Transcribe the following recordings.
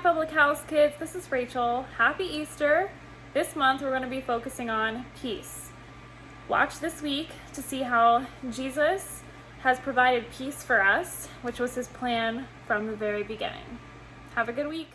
Public House kids, this is Rachel. Happy Easter. This month we're going to be focusing on peace. Watch this week to see how Jesus has provided peace for us, which was his plan from the very beginning. Have a good week.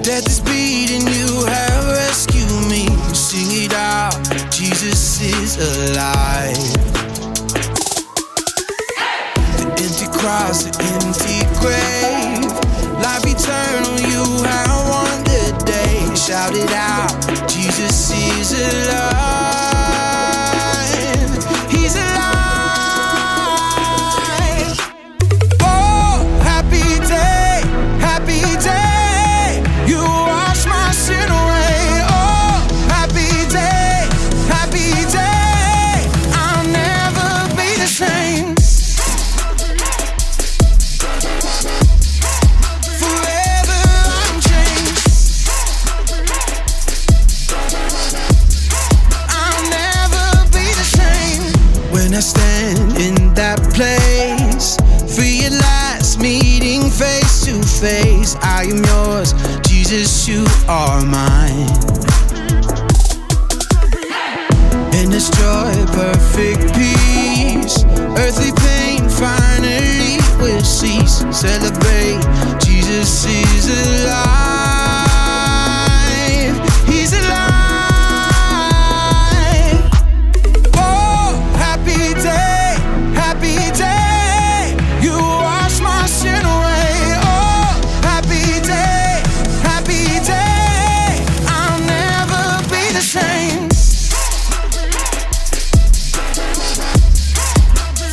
Death is beating, you have rescued me. Sing it out, Jesus is alive. The empty cross, the empty grave, life eternal, you have won the day. Shout it out, Jesus is alive. He's alive. Oh, happy day, happy day. You wash my sin away. Oh, happy day, happy day. I'll never be the same. Forever I'm changed. I'll never be the same. When I stand in that place, realize meeting face to face, I am yours, Jesus, you are mine. In this joy, perfect peace, earthly pain finally will cease. Celebrate, Jesus is alive. He's alive. Oh, happy day, happy day. You wash my sin away. Oh, happy day, happy day. I'll never be the same.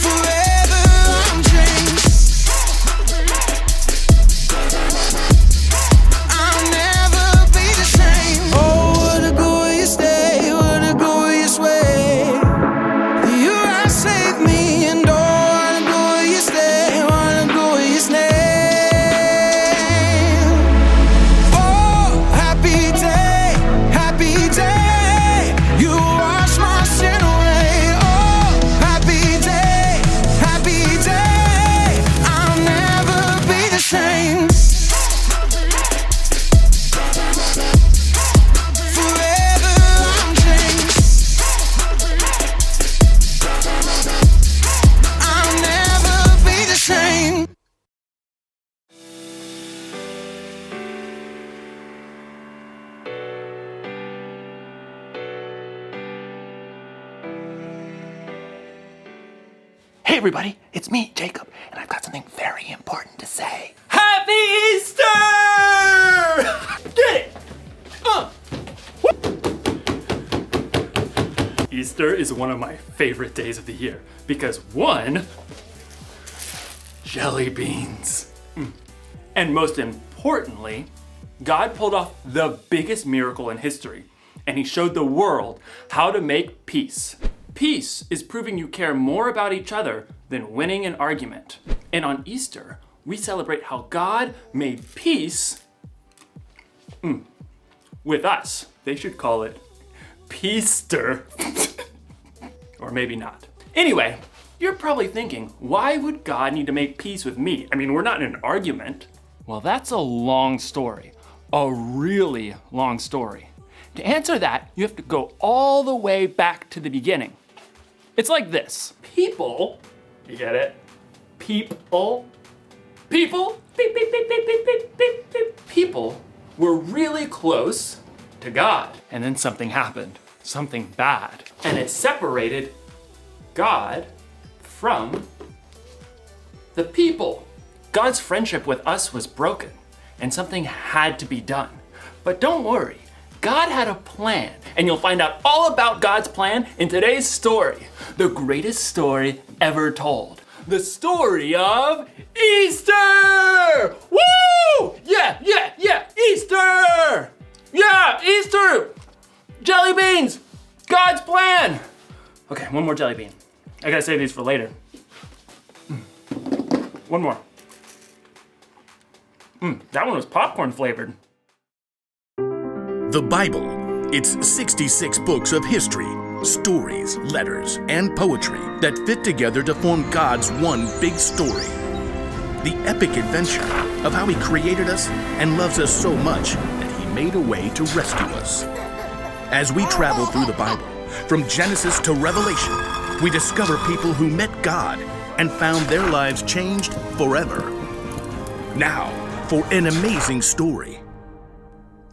Forever I'm changed. I'll never be the same. Oh, what a glorious day, what a glorious way. You have saved me, and oh, what a glorious day, what a glorious name. Oh, happy day, happy day. You wash my sin away. Oh, happy day, happy day. I'll never be the same. Forever I'm changed. I'll never be the same. Hey everybody, it's me, Jacob, and I've got something very important to say. Happy Easter! Get it! Easter is one of my favorite days of the year because one, jelly beans. And most importantly, God pulled off the biggest miracle in history, and he showed the world how to make peace. Peace is proving you care more about each other than winning an argument. And on Easter, we celebrate how God made peace with us. They should call it Peaster. Or maybe not. Anyway, you're probably thinking, why would God need to make peace with me? I mean, we're not in an argument. Well, that's a long story. A really long story. To answer that, you have to go all the way back to the beginning. It's like this. People, you get it? People, beep, beep, beep, beep, beep, beep, beep, beep. People were really close to God. And then something happened, something bad. And it separated God from the people. God's friendship with us was broken, and something had to be done. But don't worry, God had a plan, and you'll find out all about God's plan in today's story, the greatest story ever told. The story of Easter! Woo! Yeah, Easter! Yeah, Easter! Jelly beans! God's plan! Okay, one more jelly bean. I gotta save these for later. One more. That one was popcorn flavored. The Bible. It's 66 books of history, stories, letters, and poetry that fit together to form God's one big story. The epic adventure of how He created us and loves us so much that He made a way to rescue us. As we travel through the Bible, from Genesis to Revelation, we discover people who met God and found their lives changed forever. Now, for an amazing story.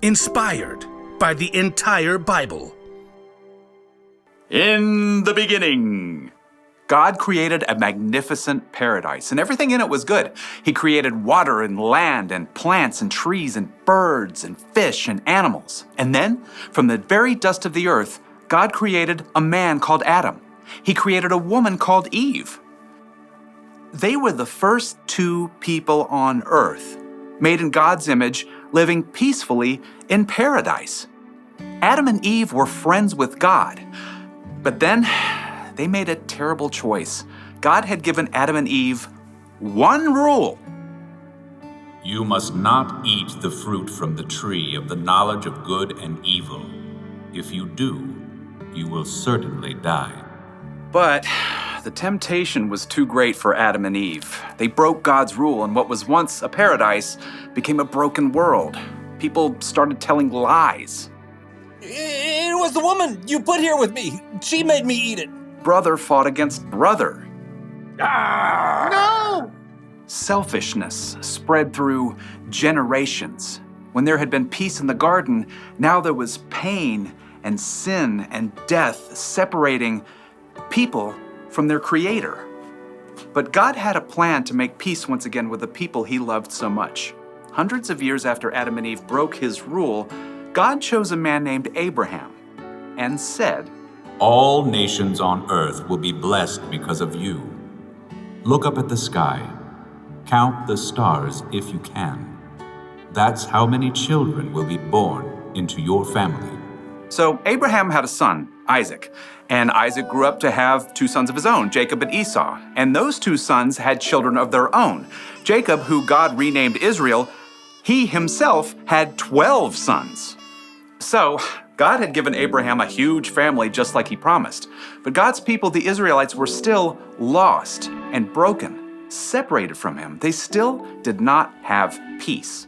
Inspired by the entire Bible. In the beginning, God created a magnificent paradise, and everything in it was good. He created water and land and plants and trees and birds and fish and animals. And then, from the very dust of the earth, God created a man called Adam. He created a woman called Eve. They were the first two people on earth, made in God's image, living peacefully in paradise. Adam and Eve were friends with God, but then they made a terrible choice. God had given Adam and Eve one rule. You must not eat the fruit from the tree of the knowledge of good and evil. If you do, you will certainly die. But the temptation was too great for Adam and Eve. They broke God's rule, and what was once a paradise became a broken world. People started telling lies. It was the woman you put here with me. She made me eat it. Brother fought against brother. No! Selfishness spread through generations. When there had been peace in the garden, now there was pain and sin and death separating people from their Creator. But God had a plan to make peace once again with the people He loved so much. Hundreds of years after Adam and Eve broke His rule, God chose a man named Abraham and said, All nations on earth will be blessed because of you. Look up at the sky. Count the stars if you can. That's how many children will be born into your family. So Abraham had a son, Isaac, and Isaac grew up to have two sons of his own, Jacob and Esau. And those two sons had children of their own. Jacob, who God renamed Israel, he himself had 12 sons. So God had given Abraham a huge family just like He promised. But God's people, the Israelites, were still lost and broken, separated from Him. They still did not have peace.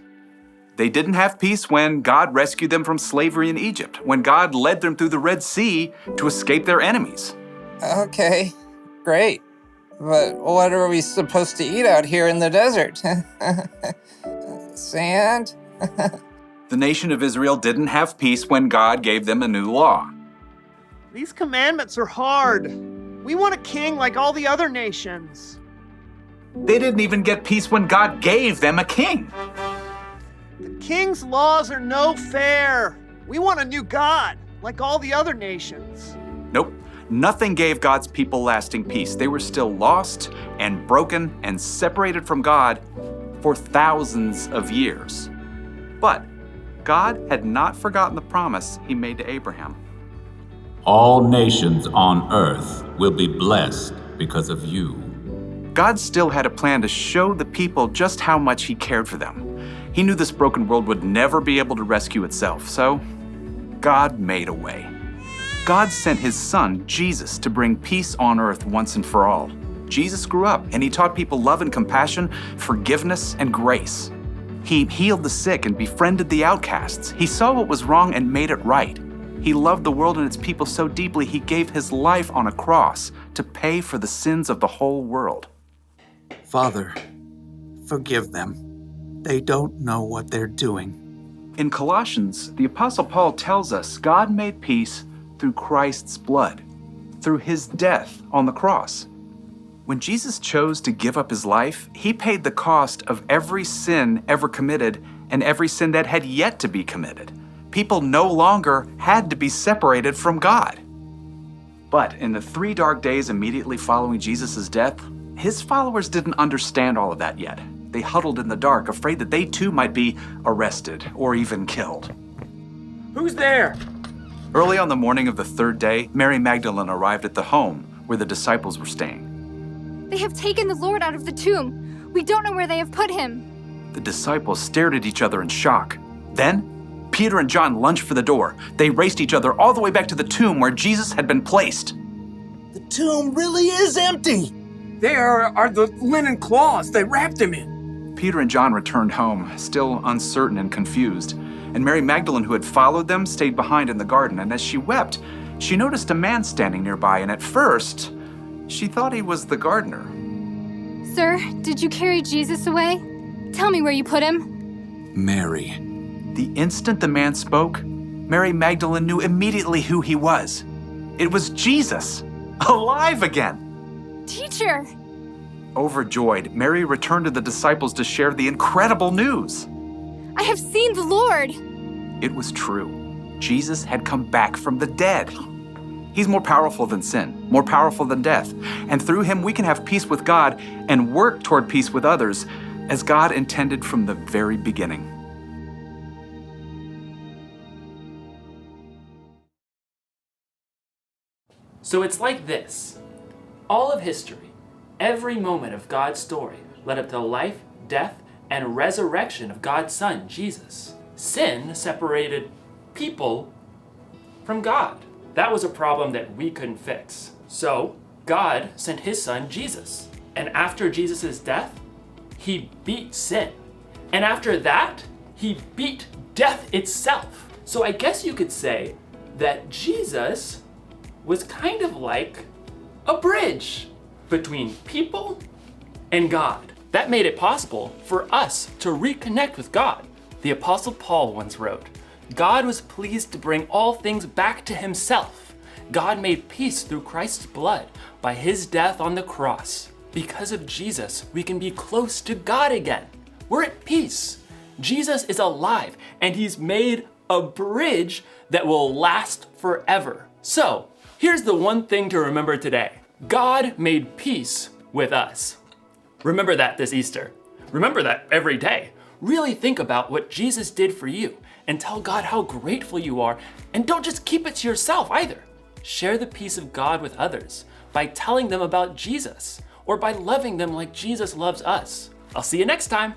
They didn't have peace when God rescued them from slavery in Egypt, when God led them through the Red Sea to escape their enemies. Okay, great. But what are we supposed to eat out here in the desert? Sand? The nation of Israel didn't have peace when God gave them a new law. These commandments are hard. We want a king like all the other nations. They didn't even get peace when God gave them a king. The king's laws are no fair. We want a new God, like all the other nations. Nope, nothing gave God's people lasting peace. They were still lost and broken and separated from God for thousands of years. But God had not forgotten the promise He made to Abraham. All nations on earth will be blessed because of you. God still had a plan to show the people just how much He cared for them. He knew this broken world would never be able to rescue itself, so God made a way. God sent His Son, Jesus, to bring peace on earth once and for all. Jesus grew up and He taught people love and compassion, forgiveness and grace. He healed the sick and befriended the outcasts. He saw what was wrong and made it right. He loved the world and its people so deeply He gave His life on a cross to pay for the sins of the whole world. Father, forgive them. They don't know what they're doing. In Colossians, the Apostle Paul tells us God made peace through Christ's blood, through His death on the cross. When Jesus chose to give up his life, he paid the cost of every sin ever committed and every sin that had yet to be committed. People no longer had to be separated from God. But in the 3 dark days immediately following Jesus' death, his followers didn't understand all of that yet. They huddled in the dark, afraid that they too might be arrested or even killed. Who's there? Early on the morning of the 3rd day, Mary Magdalene arrived at the home where the disciples were staying. They have taken the Lord out of the tomb. We don't know where they have put him. The disciples stared at each other in shock. Then, Peter and John lunged for the door. They raced each other all the way back to the tomb where Jesus had been placed. The tomb really is empty. There are the linen cloths they wrapped him in. Peter and John returned home, still uncertain and confused. And Mary Magdalene, who had followed them, stayed behind in the garden. And as she wept, she noticed a man standing nearby. And at first, she thought he was the gardener. Sir, did you carry Jesus away? Tell me where you put him. Mary. The instant the man spoke, Mary Magdalene knew immediately who he was. It was Jesus, alive again. Teacher! Overjoyed, Mary returned to the disciples to share the incredible news. I have seen the Lord. It was true. Jesus had come back from the dead. He's more powerful than sin, more powerful than death. And through him, we can have peace with God and work toward peace with others as God intended from the very beginning. So it's like this. All of history, every moment of God's story led up to the life, death, and resurrection of God's Son, Jesus. Sin separated people from God. That was a problem that we couldn't fix. So God sent his Son, Jesus. And after Jesus' death, he beat sin. And after that, he beat death itself. So I guess you could say that Jesus was kind of like a bridge between people and God. That made it possible for us to reconnect with God. The Apostle Paul once wrote, God was pleased to bring all things back to himself. God made peace through Christ's blood by his death on the cross. Because of Jesus, we can be close to God again. We're at peace. Jesus is alive, and he's made a bridge that will last forever. So, here's the one thing to remember today. God made peace with us. Remember that this Easter. Remember that every day. Really think about what Jesus did for you and tell God how grateful you are. And don't just keep it to yourself either. Share the peace of God with others by telling them about Jesus or by loving them like Jesus loves us. I'll see you next time.